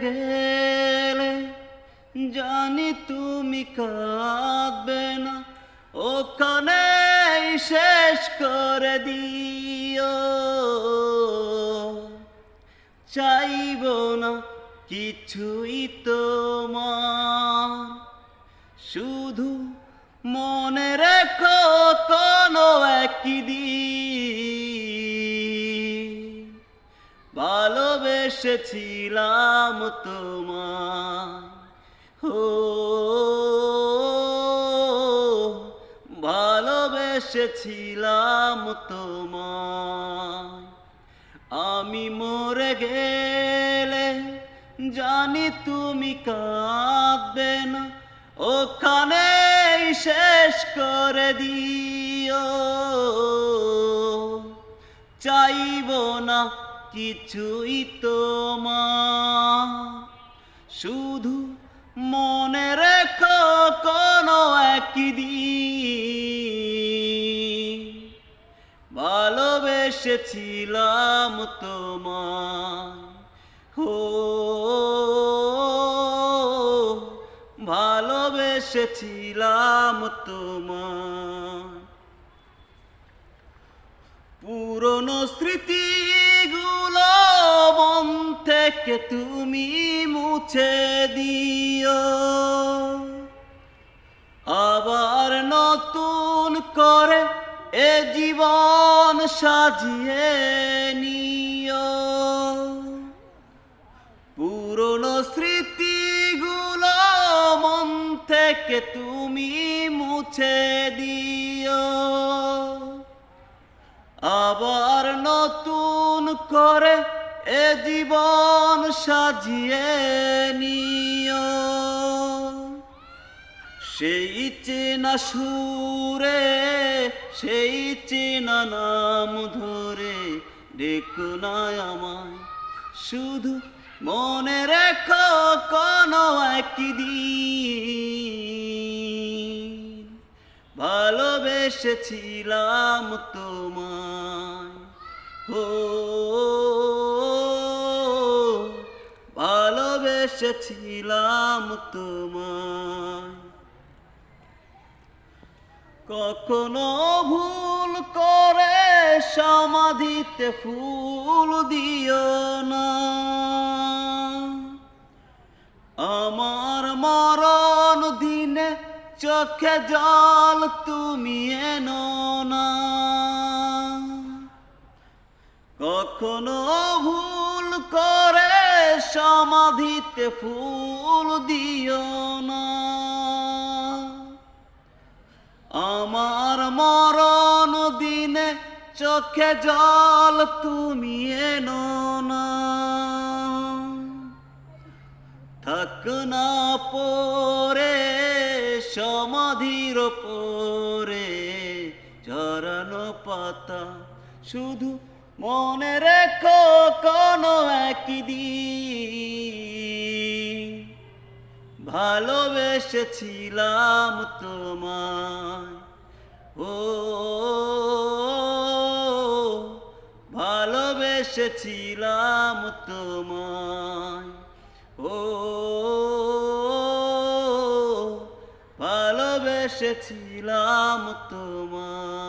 গেলে জানি তুমি কাঁদবে না, ওখানেই শেষ করে দিও। চাইব না কিছুই তোমার, শুধু মনে রেখো কোনো একদিন ভালোবেসেছিলাম তোমায়। ও ভালোবেসেছিলাম তোমায়। আমি মরে গেলে জানি তুমি কাঁদবে না, ওখানেই শেষ করে দিও। চাইব না কিছুই তোমার, শুধু মনে রেখো কোনো একদিন ভালোবেসেছিলাম তোমায়। ও ভালোবেসেছিলাম তোমায়। পুরনো স্মৃতিগুলো মন থেকে তুমি মুছে দিও, আবার নতুন করে এ জীবন সাজিয়ে নিও। পুরনো স্মৃতিগুলো মন থেকে তুমি মুছে দিও, আবার নতুন করে এ জীবন সাজিয়ে নিও। সেই চেনা সুরে, সেই চেনা নাম ধরে ডেকো না আমায়, শুধু মনে রেখো কোনো একদিন ভালোবেসেছিলাম তোমায়। ও ভালোবেসেছিলাম তোমায়। কখনো ভুল করে সমাধিতে ফুল দিও না, আমার মরণ দিনে চোখে জল তুমি এনো না। কখনো ভুল করে সমাধিতে ফুল দিও না, আমার মরণ দিনে চোখে জল তুমি এনো না। থাক না পরে সমাধির পরে ঝরানো পাতা, শুধু মনে রেখো কোনো একদিন ভালোবেসেছিলাম তোমায়। ও ভালোবেসেছিলাম তোমায়। ও ভালোবেসেছিলাম তোমায়।